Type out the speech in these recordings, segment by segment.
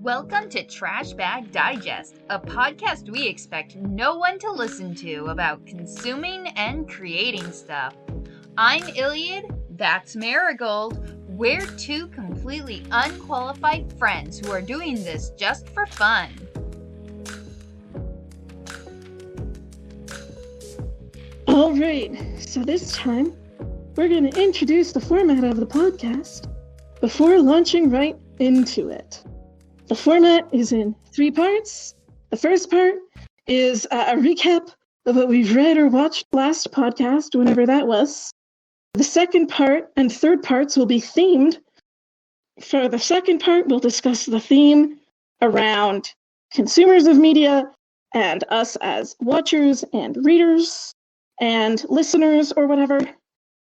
Welcome to Trash Bag Digest, a podcast we expect no one to listen to about consuming and creating stuff. I'm Iliad, that's Marigold. We're two completely unqualified friends who are doing this just for fun. Alright, so this time, we're going to introduce the format of the podcast before launching right into it. The format is in 3 parts. The first part is a recap of what we've read or watched last podcast, whenever that was. The second part and third parts will be themed. For the second part, we'll discuss the theme around consumers of media and us as watchers and readers and listeners or whatever.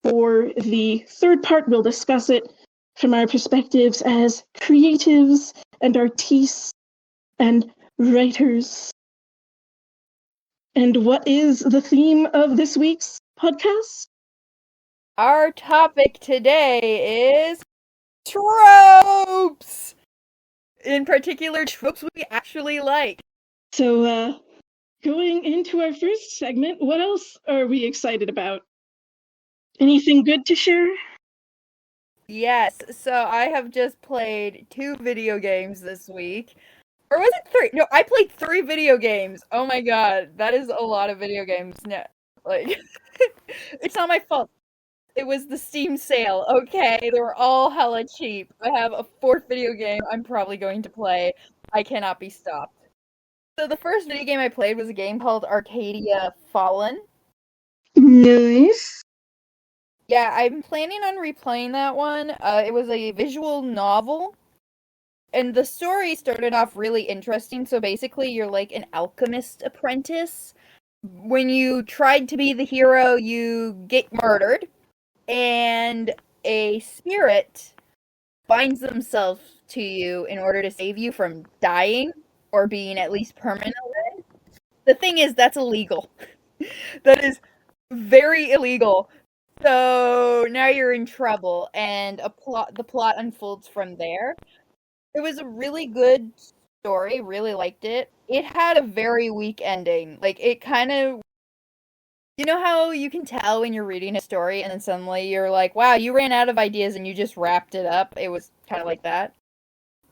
For the third part, we'll discuss it from our perspectives as creatives and artistes and writers. And what is the theme of this week's podcast? Our topic today is tropes! In particular, tropes we actually like. So, going into our first segment, what else are we excited about? Anything good to share? Yes, so I have just played 2 video games this week. Or was it 3? No, I played 3 video games. Oh my god, that is a lot of video games. No, like, it's not my fault. It was the Steam sale, okay? They were all hella cheap. I have a 4th video game I'm probably going to play. I cannot be stopped. So the first video game I played was a game called Arcadia Fallen. Nice. Yeah, I'm planning on replaying that one. It was a visual novel. And the story started off really interesting. So basically, you're like an alchemist apprentice. When you tried to be the hero, you get murdered. And a spirit binds themselves to you in order to save you from dying or being at least permanently dead. The thing is, that's illegal. That is very illegal. So now you're in trouble, and the plot unfolds from there. It was a really good story, really liked it. It had a very weak ending. Like, it kind of... You know how you can tell when you're reading a story and then suddenly you're like, wow, you ran out of ideas and you just wrapped it up? It was kind of like that.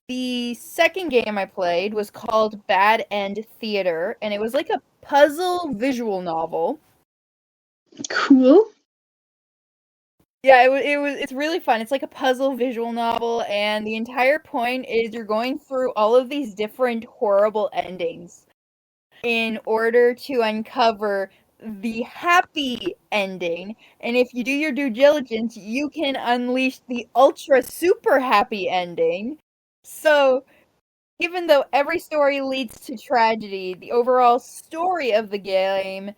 The second game I played was called Bad End Theater, and it was like a puzzle visual novel. Cool. Yeah, it's really fun. It's like a puzzle visual novel, and the entire point is you're going through all of these different horrible endings in order to uncover the happy ending. And if you do your due diligence, you can unleash the ultra super happy ending. So, even though every story leads to tragedy, the overall story of the game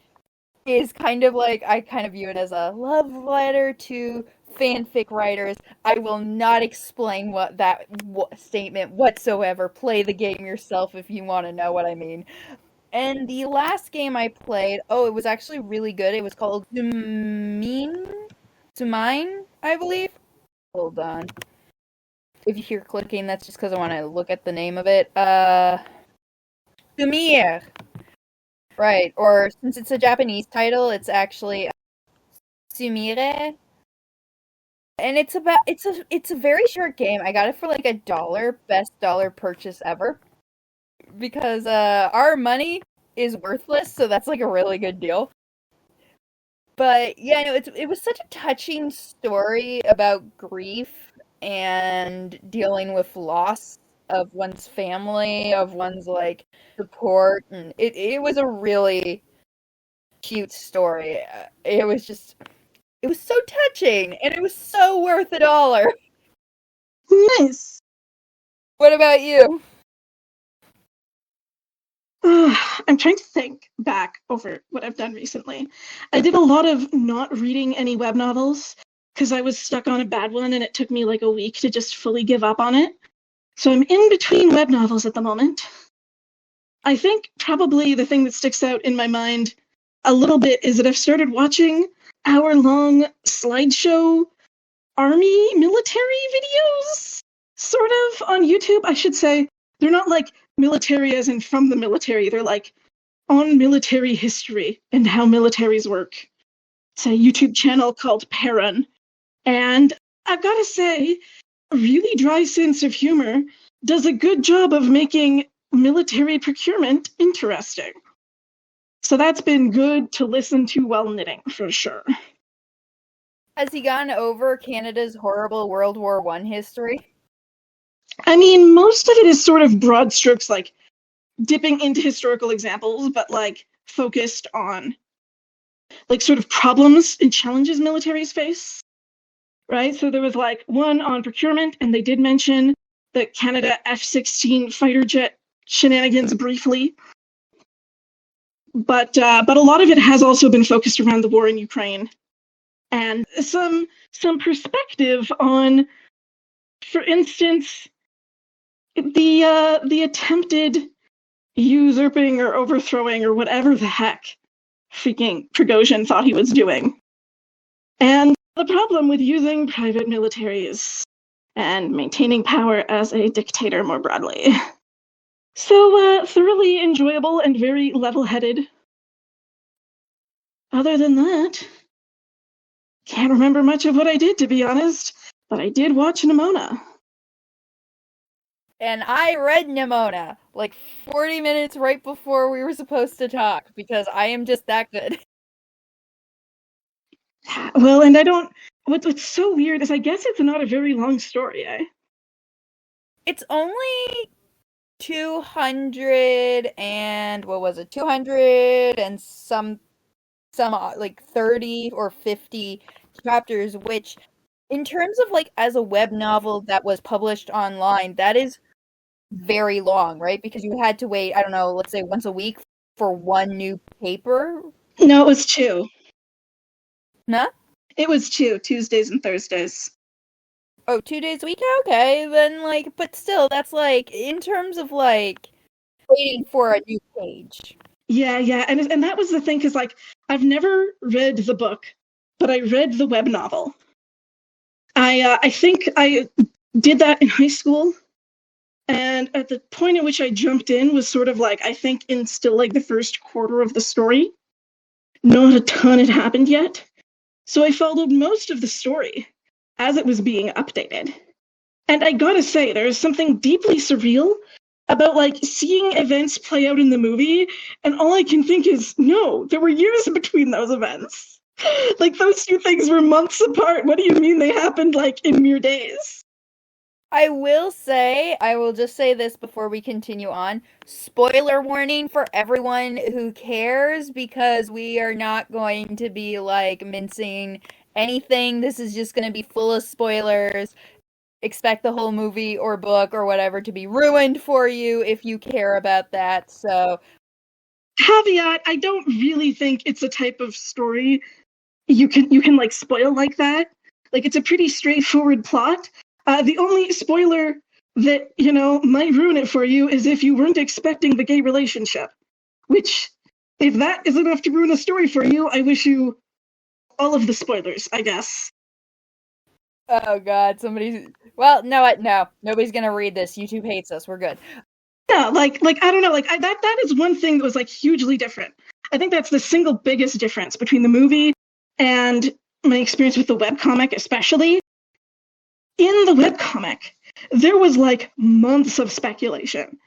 is kind of like, I kind of view it as a love letter to fanfic writers. I will not explain what that statement whatsoever. Play the game yourself if you want to know what I mean. And the last game I played, it was actually really good. It was called Zumine, I believe. Hold on. If you hear clicking, that's just because I want to look at the name of it. Sumire. Right, or since it's a Japanese title, it's actually Sumire. And it's a very short game. I got it for like $1, best dollar purchase ever. Because our money is worthless, so that's like a really good deal. But yeah, no, it was such a touching story about grief and dealing with loss of one's family, of one's like support, and it was a really cute story. It was so touching, and it was so worth $1. Nice. What about you? I'm trying to think back over what I've done recently. I did a lot of not reading any web novels because I was stuck on a bad one and it took me like a week to just fully give up on it. So I'm in between web novels at the moment. I think probably the thing that sticks out in my mind a little bit is that I've started watching hour-long slideshow army military videos, sort of, on YouTube. I should say they're not like military as in from the military. They're like on military history and how militaries work. It's a YouTube channel called Perrin. And I've got to say, a really dry sense of humor does a good job of making military procurement interesting. So that's been good to listen to while knitting, for sure. Has he gone over Canada's horrible World War I history? I mean, most of it is sort of broad strokes, like dipping into historical examples, but like focused on like sort of problems and challenges militaries face, right? So there was like one on procurement, and they did mention the Canada F-16 fighter jet shenanigans briefly. But a lot of it has also been focused around the war in Ukraine, and some perspective on, for instance, the attempted usurping or overthrowing or whatever the heck freaking Prigozhin thought he was doing, and the problem with using private militaries and maintaining power as a dictator more broadly. So thoroughly enjoyable and very level-headed. Other than that, can't remember much of what I did, to be honest, but I did watch Nimona. And I read Nimona like 40 minutes right before we were supposed to talk, because I am just that good. Well, and I don't... What's so weird is I guess it's not a very long story, eh? It's only 200 and... what was it? 200 and some like 30 or 50 chapters, which in terms of like as a web novel that was published online, that is very long, right? Because you had to wait, I don't know, let's say once a week for one new paper. No, it was 2. Huh? It was 2, Tuesdays and Thursdays. Oh, 2 days a week? Okay, then like, but still, that's like, in terms of like, waiting for a new page. Yeah, and that was the thing, because like, I've never read the book, but I read the web novel. I think I did that in high school, and at the point at which I jumped in was sort of like, I think in still like the first quarter of the story. Not a ton had happened yet. So I followed most of the story as it was being updated. And I gotta say, there's something deeply surreal about like seeing events play out in the movie, and all I can think is, no, there were years between those events. Like those two things were months apart. What do you mean they happened like in mere days? I will just say this before we continue on. Spoiler warning for everyone who cares, because we are not going to be like mincing anything. This is just going to be full of spoilers. Expect the whole movie or book or whatever to be ruined for you if you care about that. So, caveat, I don't really think it's a type of story you can like spoil like that. Like, it's a pretty straightforward plot. The only spoiler that, you know, might ruin it for you is if you weren't expecting the gay relationship, which, if that is enough to ruin a story for you, I wish you all of the spoilers, I guess. oh god, well, no, nobody's gonna read this. YouTube hates us. We're good. Yeah, like I don't know, like that is one thing that was like hugely different. I think that's the single biggest difference between the movie and my experience with the webcomic, especially. In the webcomic, there was like months of speculation,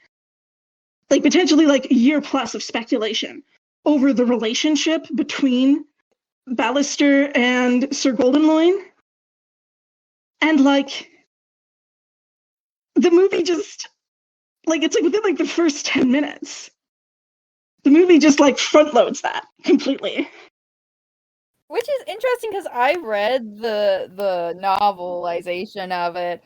like potentially like a year plus of speculation over the relationship between Ballister and Sir Goldenloin. And like the movie just like, it's like within like the first 10 minutes, the movie just like front loads that completely. Which is interesting, because I read the novelization of it,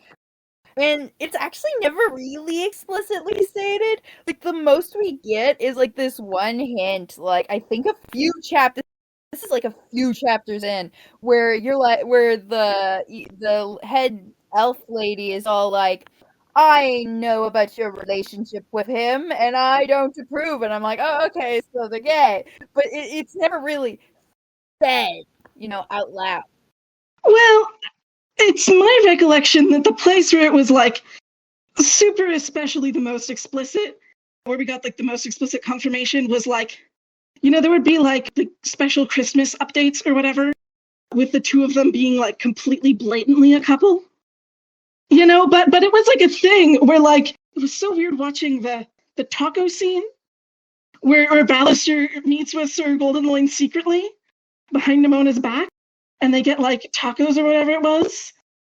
and it's actually never really explicitly stated. Like, the most we get is like this one hint, like I think a few chapters. This is like a few chapters in, where you're like, where the head elf lady is all like, "I know about your relationship with him, and I don't approve." And I'm like, "Oh, okay, so they're gay," but it's never really said, out loud. Well, it's my recollection that the place where it was like, super especially the most explicit, where we got like the most explicit confirmation was like, there would be like the special Christmas updates or whatever with the two of them being like completely blatantly a couple. But it was like a thing where like it was so weird watching the taco scene where Ballister meets with Sir Goldenloin secretly behind Nimona's back, and they get like tacos or whatever it was,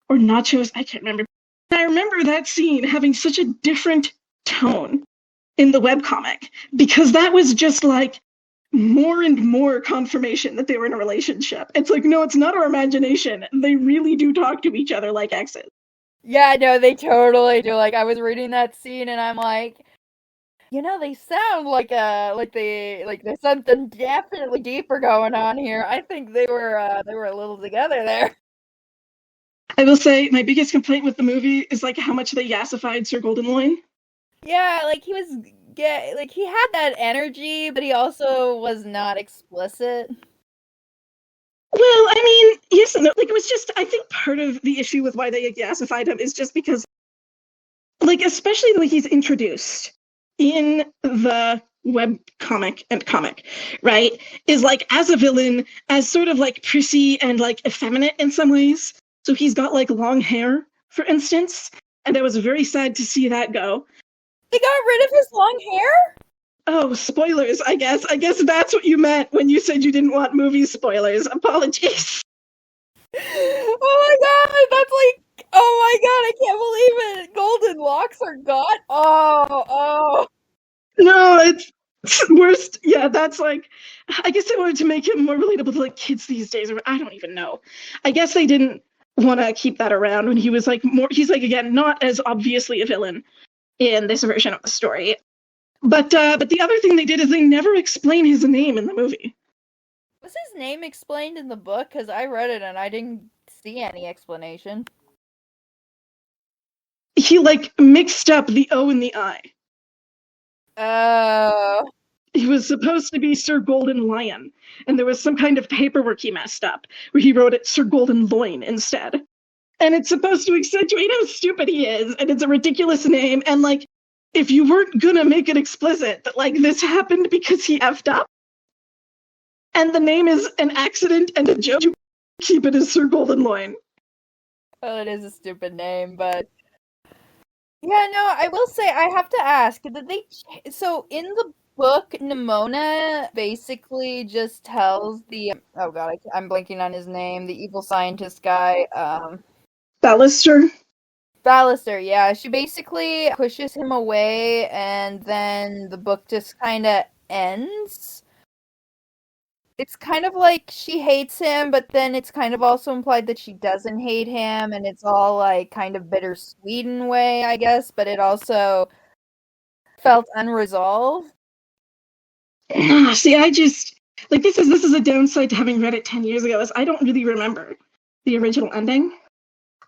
or nachos, I can't remember. I remember that scene having such a different tone in the webcomic, because that was just like more and more confirmation that they were in a relationship. It's like, no, it's not our imagination. They really do talk to each other like exes. Yeah, no, they totally do. Like, I was reading that scene and I'm like, they sound like there's something definitely deeper going on here. I think they were a little together there. I will say my biggest complaint with the movie is like how much they yassified Sir Goldenloin. Yeah, like he had that energy, but he also was not explicit. Well, I mean, yes and no. Like, it was just, I think part of the issue with why they yassified him is just because, like, especially the way he's introduced in the web comic and comic, right, is like as a villain, as sort of like prissy and like effeminate in some ways. So he's got like long hair, for instance, and I was very sad to see that go. They got rid of his long hair? Oh, spoilers, I guess. I guess that's what you meant when you said you didn't want movie spoilers. Apologies. Oh my god, that's like, oh my god, I can't believe it. Golden locks are gone. Oh. No, it's worst. Yeah, that's like, I guess they wanted to make it more relatable to like kids these days, or I don't even know. I guess they didn't want to keep that around when he was like he's like, again, not as obviously a villain in this version of the story. But the other thing they did is they never explain his name in the movie. Was his name explained in the book? Because I read it and I didn't see any explanation. He like mixed up the O and the I. Oh. He was supposed to be Sir Golden Lion, and there was some kind of paperwork he messed up where he wrote it Sir Golden Loin instead. And it's supposed to accentuate how stupid he is, and it's a ridiculous name, and like, if you weren't gonna make it explicit that like this happened because he effed up, and the name is an accident and a joke, you keep it as Sir Golden Loin. Well, it is a stupid name, but yeah, no, I will say I have to ask, did they so in the book, Nimona basically just tells oh god, I'm blanking on his name, the evil scientist guy, Ballister? Ballister, yeah. She basically pushes him away, and then the book just kind of ends. It's kind of like she hates him, but then it's kind of also implied that she doesn't hate him, and it's all like kind of bittersweet in a way, I guess, but it also felt unresolved. See, I just like this is a downside to having read it 10 years ago, is I don't really remember the original ending.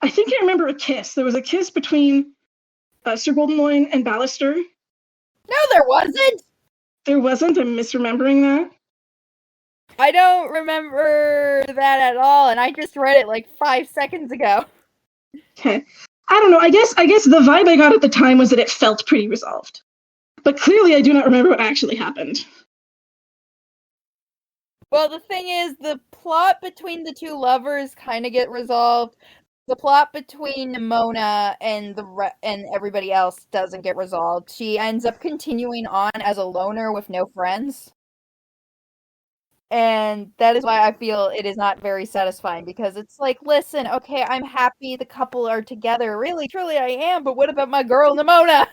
I think I remember a kiss. There was a kiss between Sir Goldenloin and Ballister. No, there wasn't! There wasn't? I'm misremembering that. I don't remember that at all, and I just read it like 5 seconds ago. Okay. I don't know. I guess the vibe I got at the time was that it felt pretty resolved. But clearly I do not remember what actually happened. Well, the thing is, the plot between the two lovers kind of get resolved. The plot between Nimona and and everybody else doesn't get resolved. She ends up continuing on as a loner with no friends. And that is why I feel it is not very satisfying, because it's like, listen, okay, I'm happy the couple are together. Really, truly I am, but what about my girl, Nimona?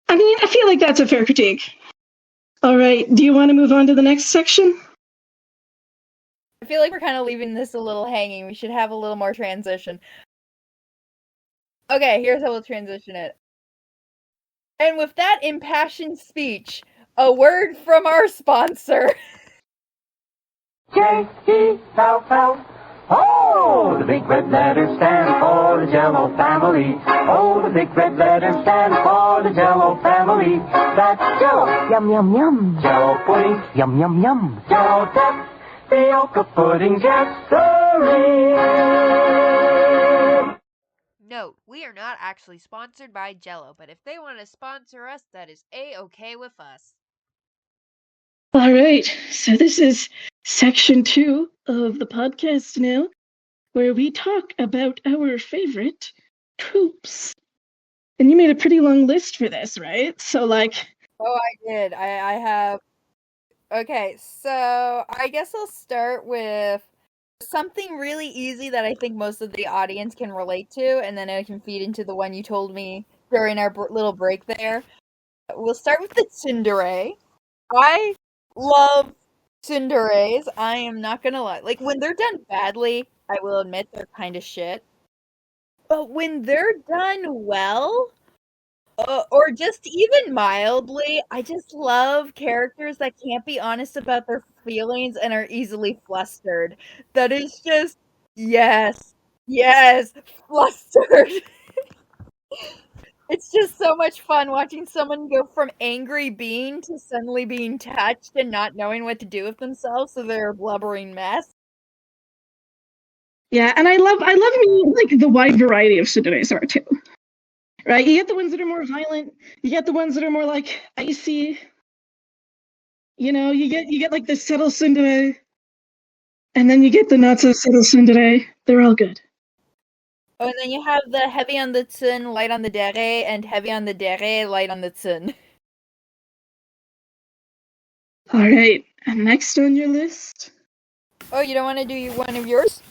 I mean, I feel like that's a fair critique. All right, do you want to move on to the next section? I feel like we're kind of leaving this a little hanging. We should have a little more transition. Okay, here's how we'll transition it. And with that impassioned speech, a word from our sponsor. J-E-L-L. Oh, the big red letters stand for the Jell-O family. Oh, the big red letters stand for the Jell-O family. That's Jell-O. Yum, yum, yum. Jell-O pudding. Yum, yum, yum. Jell-O tapioca pudding, yes, sirree. Note, we are not actually sponsored by Jello, but if they want to sponsor us, that is A-okay with us. All right, so this is section 2 of the podcast now, where we talk about our favorite tropes. And you made a pretty long list for this, right? So, like... Oh, I did. I have... Okay, so I guess I'll start with something really easy that I think most of the audience can relate to, and then I can feed into the one you told me during our little break there. We'll start with the tsundere. I love tsunderes. I am not gonna lie. Like, when they're done badly, I will admit they're kind of shit. But when they're done well, or just even mildly, I just love characters that can't be honest about their feelings and are easily flustered. That is just, yes, flustered. It's just so much fun watching someone go from angry being to suddenly being touched and not knowing what to do with themselves, so they're a blubbering mess. Yeah, and I love like the wide variety of tsunderes are too. Right? You get the ones that are more violent, you get the ones that are more like icy. You know, you get like the subtle tsundere, and then you get the not so subtle tsundere. They're all good. Oh, and then you have the heavy on the tsun, light on the dere, and heavy on the dere, light on the tsun. All right, and next on your list. Oh, you don't want to do one of yours?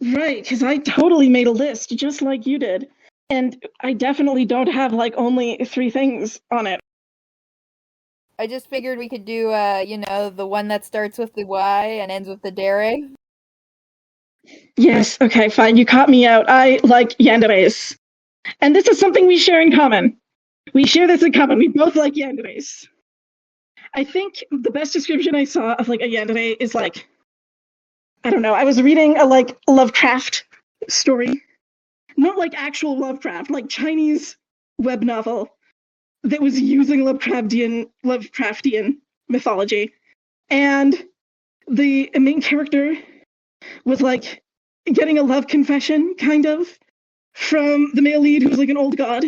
Right, because I totally made a list just like you did, and I definitely don't have like only 3 things on it. I just figured we could do, the one that starts with the Y and ends with the dere. Yes, okay, fine. You caught me out. I like yanderes. And this is something we share in common. We share this in common. We both like yanderes. I think the best description I saw of like a yandere is like, I don't know, I was reading a like Lovecraft story. Not like actual Lovecraft, like Chinese web novel that was using Lovecraftian mythology. And the main character was like getting a love confession, kind of, from the male lead who's like an old god.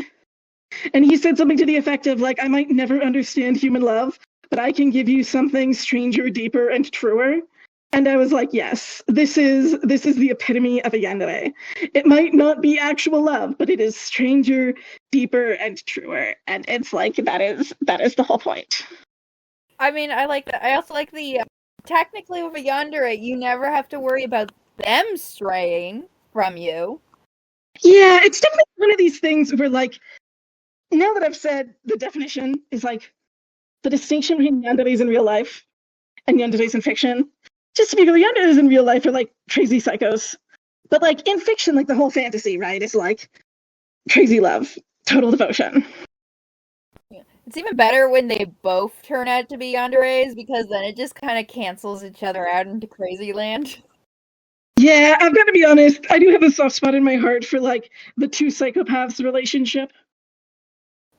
And he said something to the effect of like, I might never understand human love, but I can give you something stranger, deeper, and truer. And I was like, yes, this is the epitome of a yandere. It might not be actual love, but it is stranger, deeper, and truer. And it's like that is the whole point. I mean, I like that. I also like the technically with a yandere, you never have to worry about them straying from you. Yeah, it's definitely one of these things where like, now that I've said the definition is like the distinction between yanderes in real life and yanderes in fiction. Just to be clear, yanderes in real life are like crazy psychos. But like in fiction, like the whole fantasy, right, is like crazy love, total devotion. It's even better when they both turn out to be yanderes, because then it just kind of cancels each other out into crazy land. Yeah, I've got to be honest, I do have a soft spot in my heart for like the 2 psychopaths relationship.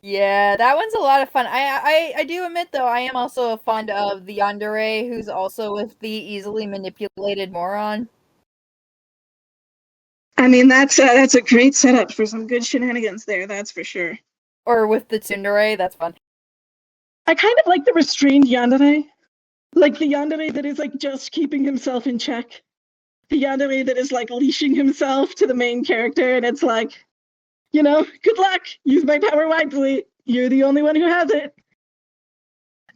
Yeah, that one's a lot of fun. I do admit, though, I am also fond of the yandere who's also with the easily manipulated moron. I mean, that's a great setup for some good shenanigans there, that's for sure. Or with the tsundere, that's fun. I kind of like the restrained yandere. Like the yandere that is like just keeping himself in check. The yandere that is like leashing himself to the main character, and it's like, you know, good luck, use my power wisely. You're the only one who has it.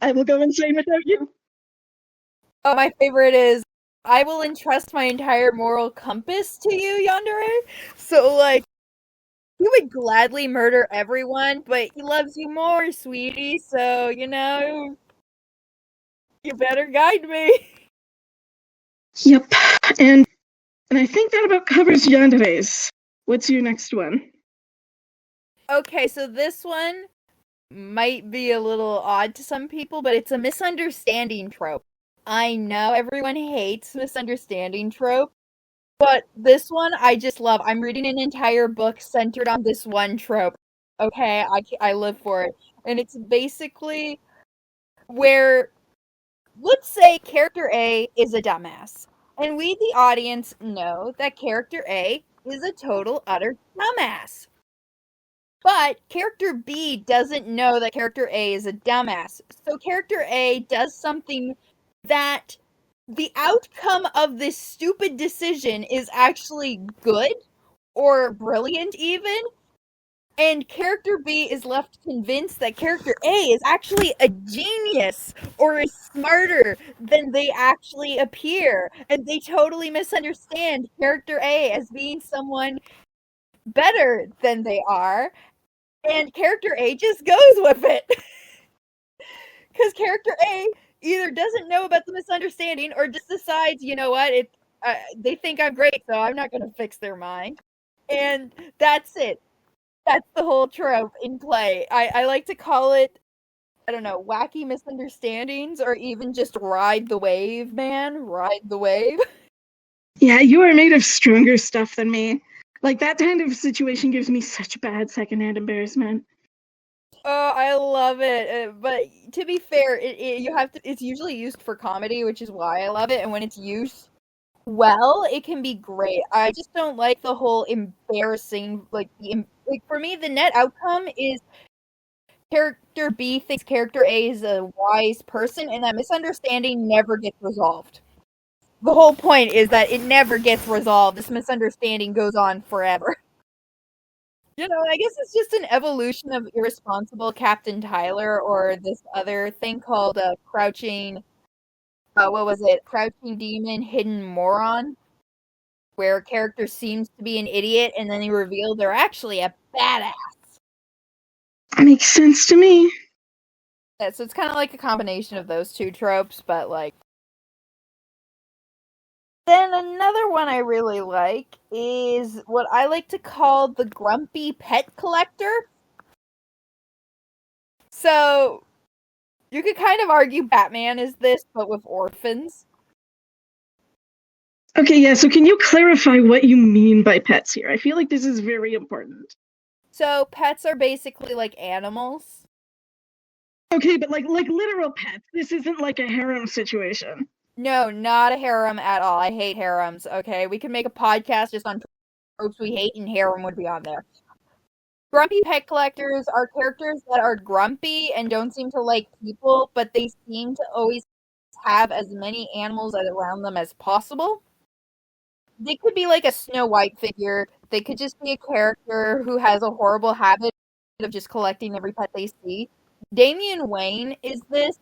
I will go insane without you. Oh, my favorite is, I will entrust my entire moral compass to you, yandere. So, like, he would gladly murder everyone, but he loves you more, sweetie, so, you better guide me. Yep, and I think that about covers yanderes. What's your next one? Okay, so this one might be a little odd to some people, but it's a misunderstanding trope. I know everyone hates misunderstanding trope, but this one I just love. I'm reading an entire book centered on this one trope. Okay, I live for it. And it's basically where, let's say character A is a dumbass. And we, the audience, know that character A is a total utter dumbass. But character B doesn't know that character A is a dumbass. So character A does something that the outcome of this stupid decision is actually good or brilliant even. And character B is left convinced that character A is actually a genius or is smarter than they actually appear. And they totally misunderstand character A as being someone better than they are. And character A just goes with it. Because character A either doesn't know about the misunderstanding or just decides, you know what, they think I'm great, so I'm not going to fix their mind. And that's it. That's the whole trope in play. I like to call it, I don't know, wacky misunderstandings or even just ride the wave, man. Ride the wave. Yeah, you are made of stronger stuff than me. Like, that kind of situation gives me such bad secondhand embarrassment. Oh, I love it. But to be fair, it's usually used for comedy, which is why I love it. And when it's used well, it can be great. I just don't like the whole embarrassing, like for me, the net outcome is character B thinks character A is a wise person, and that misunderstanding never gets resolved. The whole point is that it never gets resolved. This misunderstanding goes on forever. You know, I guess it's just an evolution of irresponsible Captain Tyler, or this other thing called Crouching. What was it? Crouching Demon, Hidden Moron, where a character seems to be an idiot, and then they reveal they're actually a badass. Makes sense to me. Yeah, so it's kind of like a combination of those two tropes, but like. Then another one I really like is what I like to call the grumpy pet collector. So, you could kind of argue Batman is this, but with orphans. Okay, yeah, so can you clarify what you mean by pets here? I feel like this is very important. So, pets are basically like animals. Okay, but like literal pets. This isn't like a harem situation. No, not a harem at all. I hate harems, okay? We can make a podcast just on tropes we hate, and harem would be on there. Grumpy pet collectors are characters that are grumpy and don't seem to like people, but they seem to always have as many animals around them as possible. They could be like a Snow White figure. They could just be a character who has a horrible habit of just collecting every pet they see. Damian Wayne is this,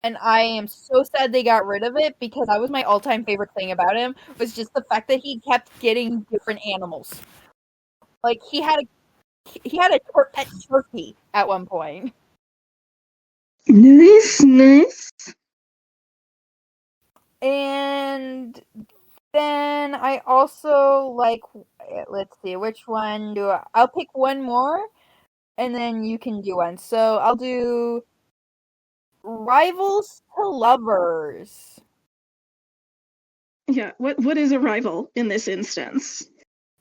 and I am so sad they got rid of it because that was my all-time favorite thing about him, was just the fact that he kept getting different animals. Like, he had a pet turkey at one point. Nice. And then I also like, let's see, which one I'll pick one more, and then you can do one. So I'll do rivals to lovers. Yeah, what is a rival in this instance?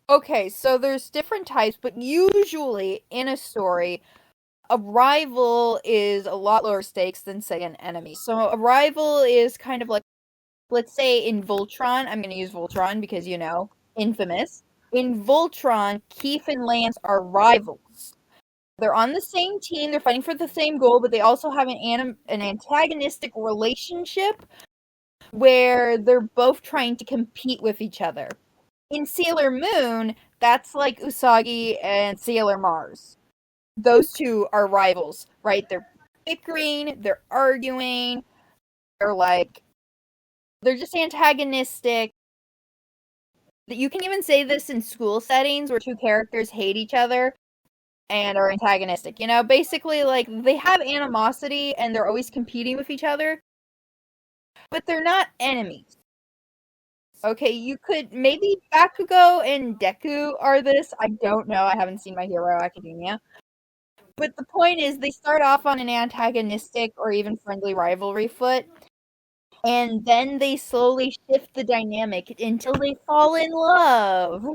Okay, so there's different types, but usually in a story, a rival is a lot lower stakes than, say, an enemy. So a rival is kind of like, let's say in Voltron, I'm going to use Voltron because, you know, infamous. In Voltron, Keith and Lance are rivals. They're on the same team, they're fighting for the same goal, but they also have an antagonistic relationship where they're both trying to compete with each other. In Sailor Moon, that's like Usagi and Sailor Mars. Those two are rivals, right? They're bickering, they're arguing, they're just antagonistic. You can even say this in school settings where two characters hate each other and are antagonistic. You know, basically, like, they have animosity and they're always competing with each other, but they're not enemies. Okay, you could, maybe Bakugo and Deku are this. I don't know. I haven't seen My Hero Academia. But the point is, they start off on an antagonistic or even friendly rivalry foot, and then they slowly shift the dynamic until they fall in love.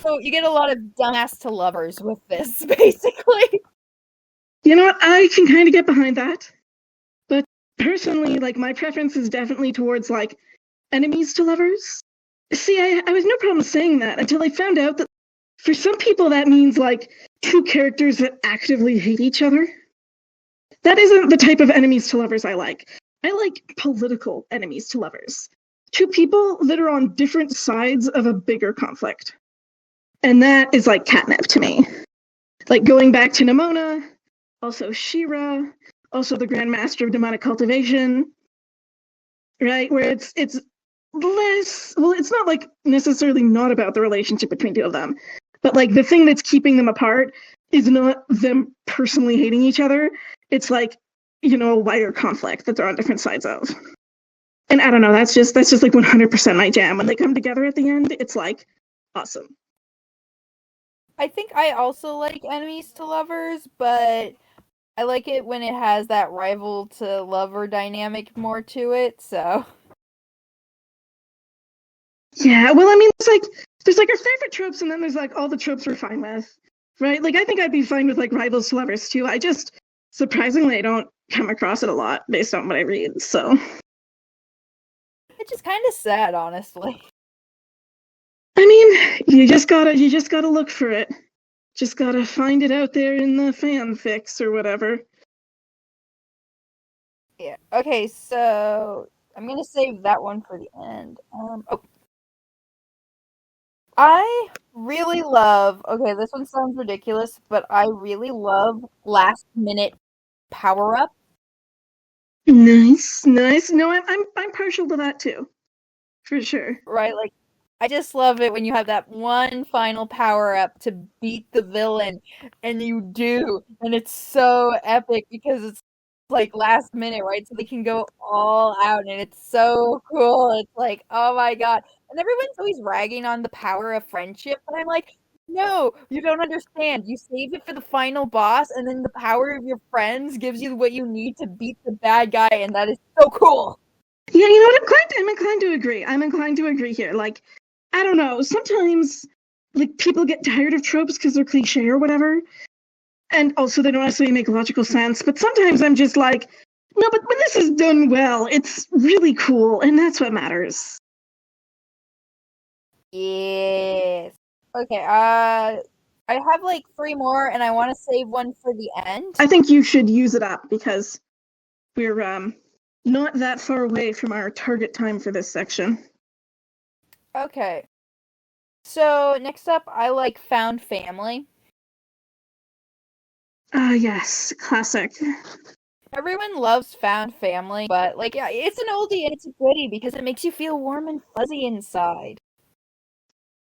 So you get a lot of dumbass to lovers with this, basically. You know what? I can kind of get behind that. But personally, like, my preference is definitely towards, like, enemies to lovers. See, I was no problem saying that until I found out that for some people that means like two characters that actively hate each other. That isn't the type of enemies to lovers I like. I like political enemies to lovers. Two people that are on different sides of a bigger conflict. And that is like catnip to me. Like going back to Nimona, also Shira, also the Grand Master of Demonic Cultivation, right? Where it's less, well, it's not like necessarily not about the relationship between two of them, but like the thing that's keeping them apart is not them personally hating each other. It's like, a wider conflict that they're on different sides of. And I don't know, that's just like 100% my jam. When they come together at the end, it's like awesome. I think I also like enemies to lovers, but I like it when it has that rival to lover dynamic more to it, so. Yeah, well, I mean, there's like our favorite tropes, and then there's like all the tropes we're fine with, right? Like, I think I'd be fine with like rivals to lovers too. I just, surprisingly, I don't come across it a lot based on what I read, so. It's just kind of sad, honestly. I mean, you just gotta look for it. Just gotta find it out there in the fanfics or whatever. Yeah. Okay, so I'm gonna save that one for the end. I really love. Okay, this one sounds ridiculous, but I really love last minute power up. Nice. No, I'm partial to that too, for sure. Right, like I just love it when you have that one final power up to beat the villain, and you do, and it's so epic because it's like last minute, right? So they can go all out, and it's so cool. It's like, oh my god. And everyone's always ragging on the power of friendship, but I'm like, no, you don't understand. You save it for the final boss, and then the power of your friends gives you what you need to beat the bad guy, and that is so cool. Yeah, you know what? I'm inclined to agree. I'm inclined to agree here. Like, I don't know. Sometimes, like, people get tired of tropes because they're cliche or whatever, and also they don't necessarily make logical sense. But sometimes I'm just like, no, but when this is done well, it's really cool, and that's what matters. Yes. Okay, I have like 3 more, and I want to save one for the end. I think you should use it up because we're not that far away from our target time for this section. Okay. So, next up, I like Found Family. Yes, classic. Everyone loves Found Family, but like, yeah, it's an oldie and it's a goodie because it makes you feel warm and fuzzy inside.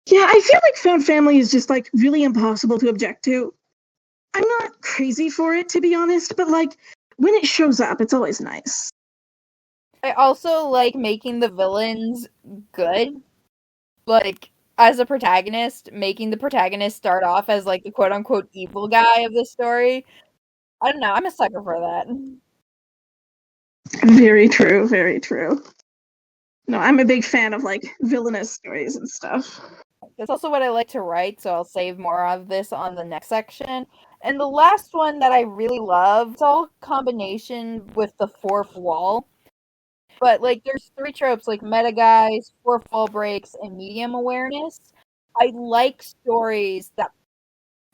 Yeah, I feel like Found Family is just like really impossible to object to. I'm not crazy for it, to be honest, but like when it shows up, it's always nice. I also like making the villains good. Like, as a protagonist, making the protagonist start off as like the quote unquote evil guy of the story. I don't know, I'm a sucker for that. Very true, very true. No, I'm a big fan of like villainous stories and stuff. That's also what I like to write, so I'll save more of this on the next section. And the last one that I really love, it's all combination with the fourth wall. But like there's 3 tropes like meta guys, fourth wall breaks, and medium awareness. I like stories that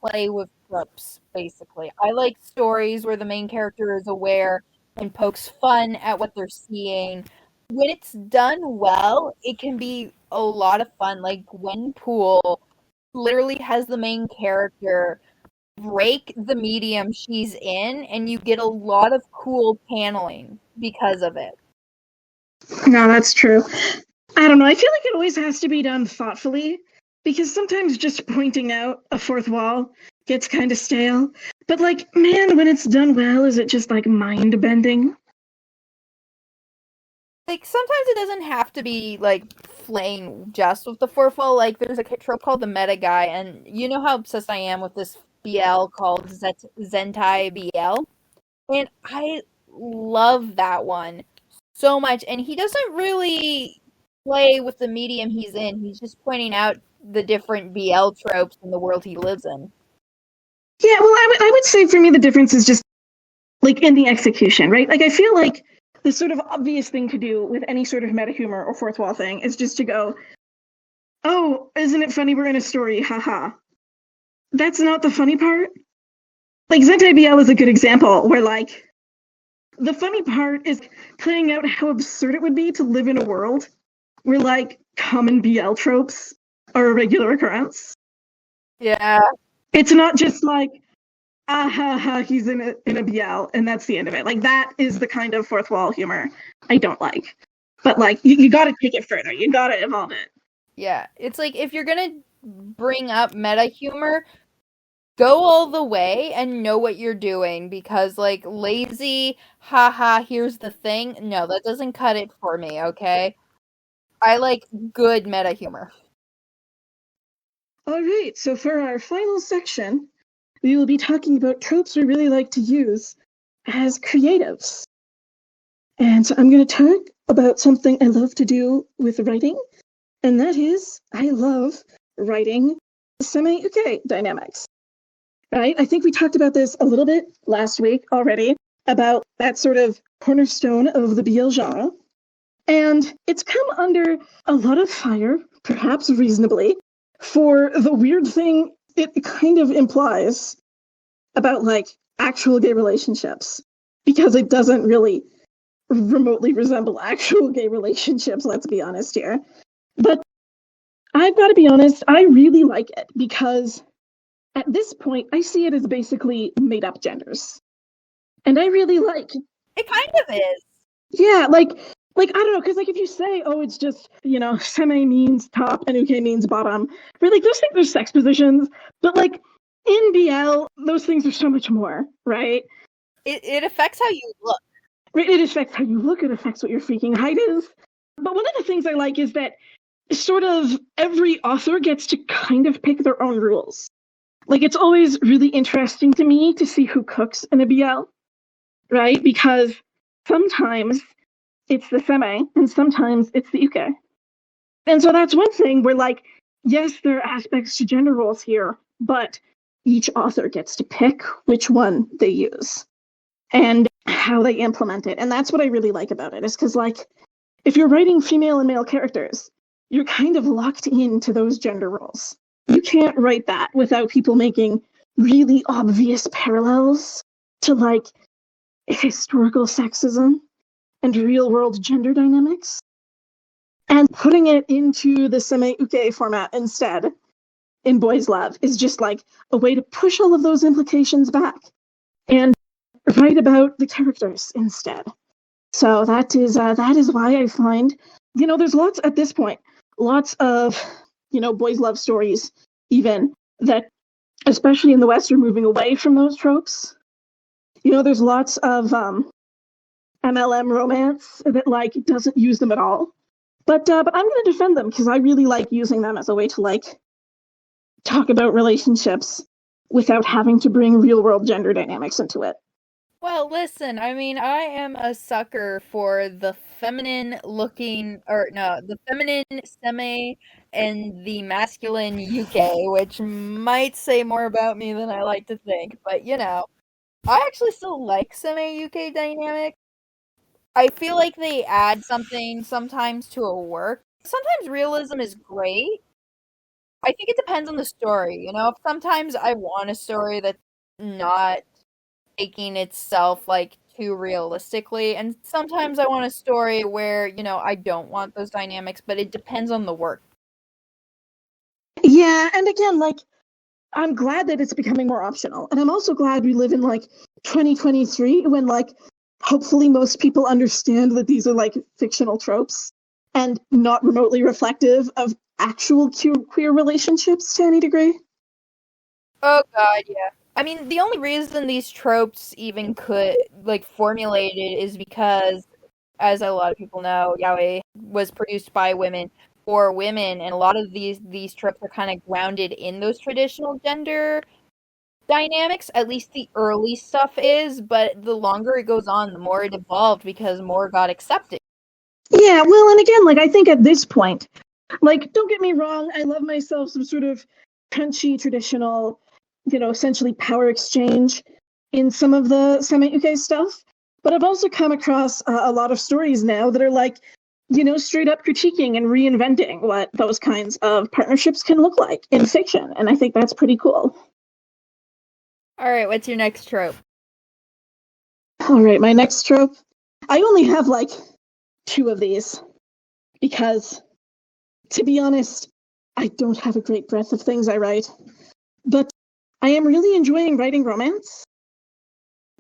play with tropes, basically. I like stories where the main character is aware and pokes fun at what they're seeing. When it's done well, it can be a lot of fun. Like Gwenpool literally has the main character break the medium she's in, and you get a lot of cool paneling because of it. No, that's true. I don't know. I feel like it always has to be done thoughtfully because sometimes just pointing out a fourth wall gets kind of stale. But like, man, when it's done well, is it just like mind bending? Like sometimes it doesn't have to be like playing just with the fourth wall. Like there's a trope called the meta guy, and you know how obsessed I am with this BL called Zentai BL, and I love that one so much. And he doesn't really play with the medium he's in. He's just pointing out the different BL tropes in the world he lives in. Yeah, well, I would say for me the difference is just like in the execution, right? Like I feel like the sort of obvious thing to do with any sort of meta humor or fourth wall thing is just to go, oh, isn't it funny we're in a story, haha. That's not the funny part. Like, Zentai BL is a good example where, like, the funny part is playing out how absurd it would be to live in a world where, like, common BL tropes are a regular occurrence. Yeah. It's not just like, ah ha ha, he's in a BL, and that's the end of it. Like, that is the kind of fourth wall humor I don't like. But, like, you gotta take it further. You gotta evolve it. Yeah. It's like, if you're gonna bring up meta humor, go all the way and know what you're doing, because, like, lazy, haha, here's the thing. No, that doesn't cut it for me, okay? I like good meta humor. All right, so for our final section, we will be talking about tropes we really like to use as creatives. And so I'm going to talk about something I love to do with writing, and that is I love writing semi-uke dynamics. Right? I think we talked about this a little bit last week already, about that sort of cornerstone of the BL genre. And it's come under a lot of fire, perhaps reasonably, for the weird thing it kind of implies about, like, actual gay relationships, because it doesn't really remotely resemble actual gay relationships, let's be honest here. But I've got to be honest, I really like it, because at this point, I see it as basically made-up genders. And I really like... It kind of is. Yeah, like I don't know, because, like, if you say, oh, it's just, semi means top and uke means bottom, right? Like, those things are sex positions, but, like, in BL, those things are so much more, right? It affects how you look. Right, it affects how you look, it affects what your freaking height is. But one of the things I like is that sort of every author gets to kind of pick their own rules. Like, it's always really interesting to me to see who cooks in a BL, right? Because sometimes it's the semi, and sometimes it's the uke. And so that's one thing where, like, yes, there are aspects to gender roles here, but each author gets to pick which one they use and how they implement it. And that's what I really like about it, is because, like, if you're writing female and male characters, you're kind of locked into those gender roles. You can't write that without people making really obvious parallels to, like, historical sexism and real-world gender dynamics, and putting it into the semi-uke format instead in Boys Love is just, like, a way to push all of those implications back and write about the characters instead. So that is why I find, there's lots at this point, lots of, Boys Love stories even that, especially in the West, are moving away from those tropes. There's lots of MLM romance that, like, doesn't use them at all. But I'm going to defend them, because I really like using them as a way to, like, talk about relationships without having to bring real-world gender dynamics into it. Well, listen, I mean, I am a sucker for the feminine semi and the masculine uke, which might say more about me than I like to think. But, I actually still like semi-uke dynamic. I feel like they add something sometimes to a work. Sometimes realism is great. I think it depends on the story, Sometimes I want a story that's not taking itself, like, too realistically, and sometimes I want a story where, I don't want those dynamics, but it depends on the work. Yeah, and again, like, I'm glad that it's becoming more optional, and I'm also glad we live in, like, 2023, when, like, hopefully most people understand that these are, like, fictional tropes and not remotely reflective of actual queer relationships to any degree. Oh god, yeah. I mean, the only reason these tropes even could, like, formulated is because, as a lot of people know, yaoi was produced by women for women, and a lot of these tropes are kind of grounded in those traditional gender dynamics. At least the early stuff is, but the longer it goes on, the more it evolved because more got accepted. Yeah, well, and again, like, I think at this point, like, don't get me wrong, I love myself some sort of punchy, traditional, essentially power exchange in some of the semi-uke stuff. But I've also come across a lot of stories now that are, like, straight up critiquing and reinventing what those kinds of partnerships can look like in fiction. And I think that's pretty cool. All right, what's your next trope? All right, my next trope. I only have like 2 of these because, to be honest, I don't have a great breadth of things I write. But I am really enjoying writing romance,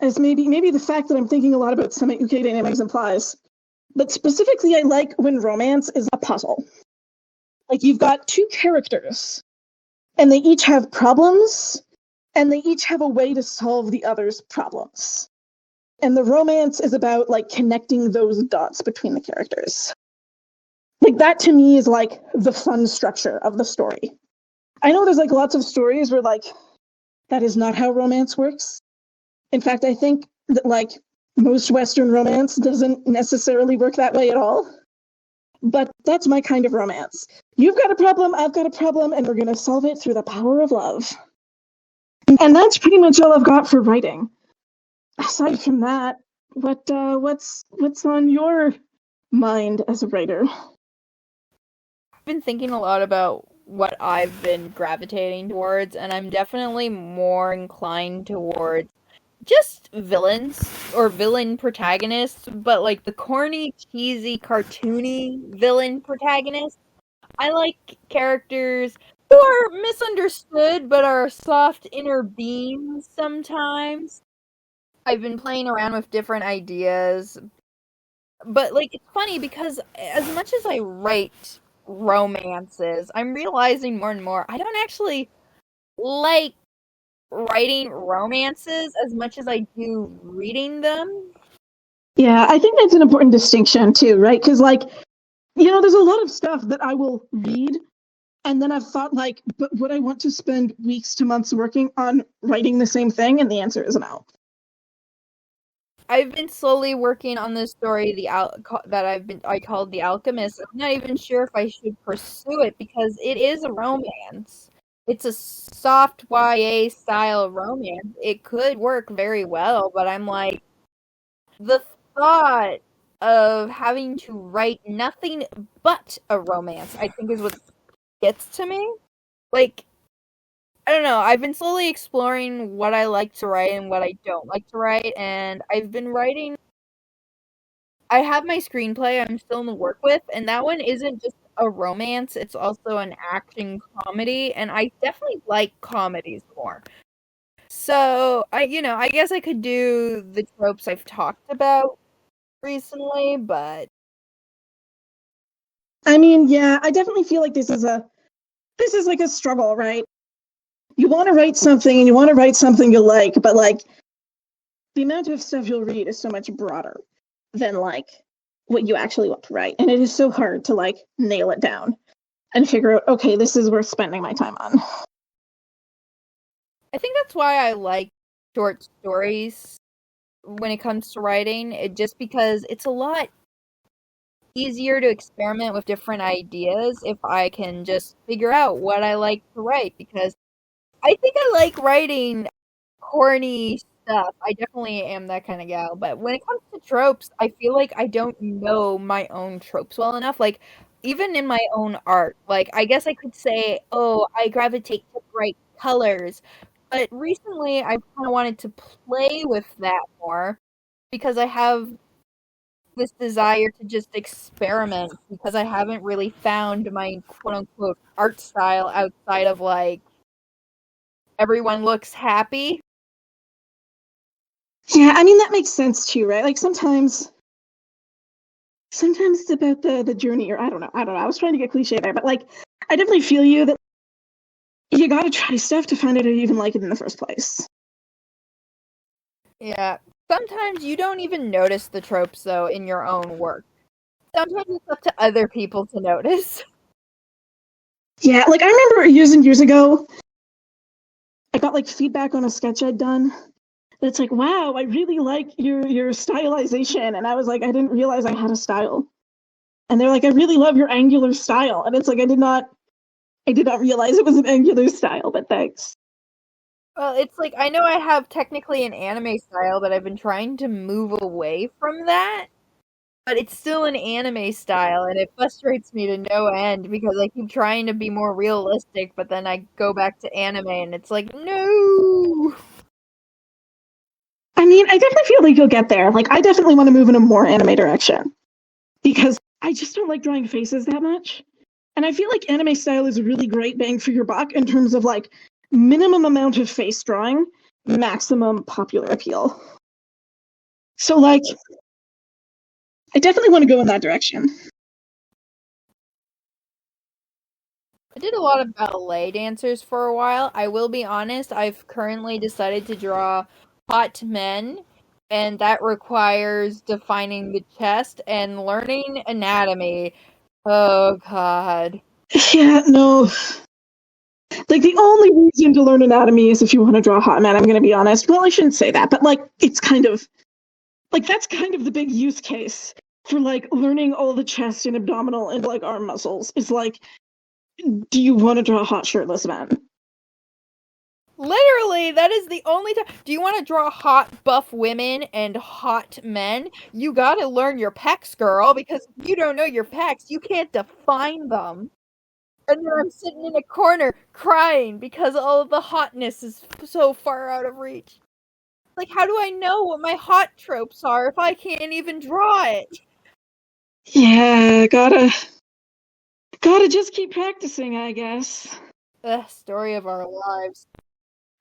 as maybe the fact that I'm thinking a lot about some UK dynamics implies. But specifically, I like when romance is a puzzle. Like, you've got 2 characters, and they each have problems, and they each have a way to solve the other's problems. And the romance is about, like, connecting those dots between the characters. Like, that to me is, like, the fun structure of the story. I know there's, like, lots of stories where, like, that is not how romance works. In fact, I think that, like, most Western romance doesn't necessarily work that way at all. But that's my kind of romance. You've got a problem, I've got a problem, and we're going to solve it through the power of love. And that's pretty much all I've got for writing. Aside from that, what's on your mind as a writer? I've been thinking a lot about what I've been gravitating towards, and I'm definitely more inclined towards just villains or villain protagonists, but like the corny, cheesy, cartoony villain protagonists. I like characters who are misunderstood but are soft inner beings sometimes. I've been playing around with different ideas, but like it's funny because as much as I write romances, I'm realizing more and more I don't actually like writing romances as much as I do reading them. Yeah, I think that's an important distinction too, right? Because, like, there's a lot of stuff that I will read, and then I've thought, like, but would I want to spend weeks to months working on writing the same thing? And the answer is no. I've been slowly working on this story, that I called The Alchemist. I'm not even sure if I should pursue it because it is a romance. It's a soft YA style romance. It could work very well, but I'm like, the thought of having to write nothing but a romance, I think, is what gets to me. Like, I don't know, I've been slowly exploring what I like to write and what I don't like to write, and I've been writing. I have my screenplay I'm still in the work with, and that one isn't just a romance, it's also an action comedy, and I definitely like comedies more. So, I guess I could do the tropes I've talked about recently, but I mean, yeah, I definitely feel like this is like a struggle, right? You want to write something and you want to write something you like, but like the amount of stuff you'll read is so much broader than like what you actually want to write. And it is so hard to like nail it down and figure out, okay, this is worth spending my time on. I think that's why I like short stories when it comes to writing, just because it's a lot easier to experiment with different ideas if I can just figure out what I like to write, because I think I like writing corny stuff. I definitely am that kind of gal, but when it comes to tropes, I feel like I don't know my own tropes well enough. Like, even in my own art, like, I guess I could say, oh, I gravitate to bright colors, but recently I've kind of wanted to play with that more because I have this desire to just experiment because I haven't really found my quote unquote art style outside of like everyone looks happy. Yeah, I mean that makes sense too, right? Like sometimes it's about the journey, or I don't know. I was trying to get cliche there, but like I definitely feel you that you gotta try stuff to find out if you even like it in the first place. Yeah. Sometimes you don't even notice the tropes though in your own work. Sometimes it's up to other people to notice. Yeah, like I remember years ago, I got like feedback on a sketch I'd done. That's like, wow, I really like your stylization, and I was like, I didn't realize I had a style. And they're like, I really love your angular style, and it's like I did not realize it was an angular style, but thanks. Well, it's like I know I have technically an anime style, but I've been trying to move away from that. But it's still an anime style, and it frustrates me to no end because I keep trying to be more realistic, but then I go back to anime and it's like, no! I mean, I definitely feel like you'll get there. Like, I definitely want to move in a more anime direction because I just don't like drawing faces that much. And I feel like anime style is a really great bang for your buck in terms of like minimum amount of face drawing, maximum popular appeal. So, like, I definitely want to go in that direction. I did a lot of ballet dancers for a while. I will be honest, I've currently decided to draw hot men, and that requires defining the chest and learning anatomy. Oh, God. Yeah, no. Like, the only reason to learn anatomy is if you want to draw hot men, I'm going to be honest. Well, I shouldn't say that, but, like, it's kind of, like, that's kind of the big use case for, like, learning all the chest and abdominal and, like, arm muscles. Is like, do you want to draw hot shirtless men? Literally, that is the only time. Do you want to draw hot buff women and hot men? You gotta learn your pecs, girl, because if you don't know your pecs, you can't define them. And then I'm sitting in a corner crying because all of the hotness is so far out of reach. Like, how do I know what my hot tropes are if I can't even draw it? Yeah, gotta just keep practicing, I guess. Story of our lives.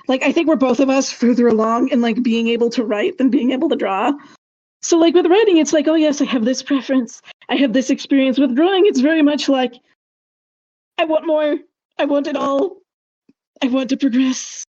Like, I think we're both of us further along in, like, being able to write than being able to draw. So, like, with writing, it's like, oh, yes, I have this preference. I have this experience. With drawing, it's very much like, I want more. I want it all. I want to progress.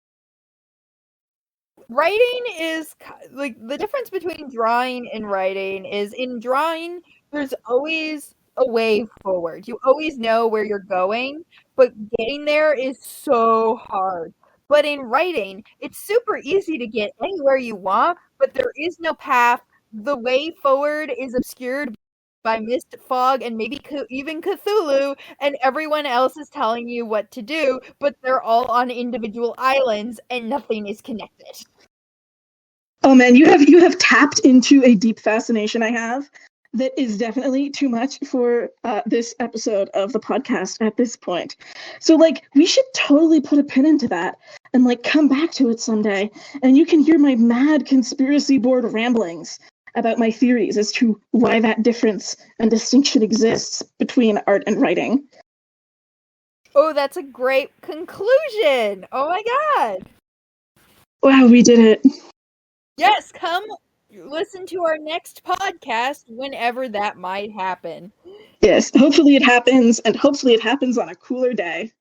Writing is like the difference between drawing and writing is in drawing there's always a way forward. You always know where you're going, but getting there is so hard. But in writing, it's super easy to get anywhere you want, but there is no path. The way forward is obscured by mist, fog, and maybe even Cthulhu, and everyone else is telling you what to do, but they're all on individual islands and nothing is connected. Oh man, you have tapped into a deep fascination I have that is definitely too much for this episode of the podcast at this point. So, like, we should totally put a pin into that and, like, come back to it someday, and you can hear my mad conspiracy board ramblings about my theories as to why that difference and distinction exists between art and writing. Oh, that's a great conclusion. Oh my god. Wow, we did it. Yes, come listen to our next podcast whenever that might happen. Yes, hopefully it happens, and hopefully it happens on a cooler day.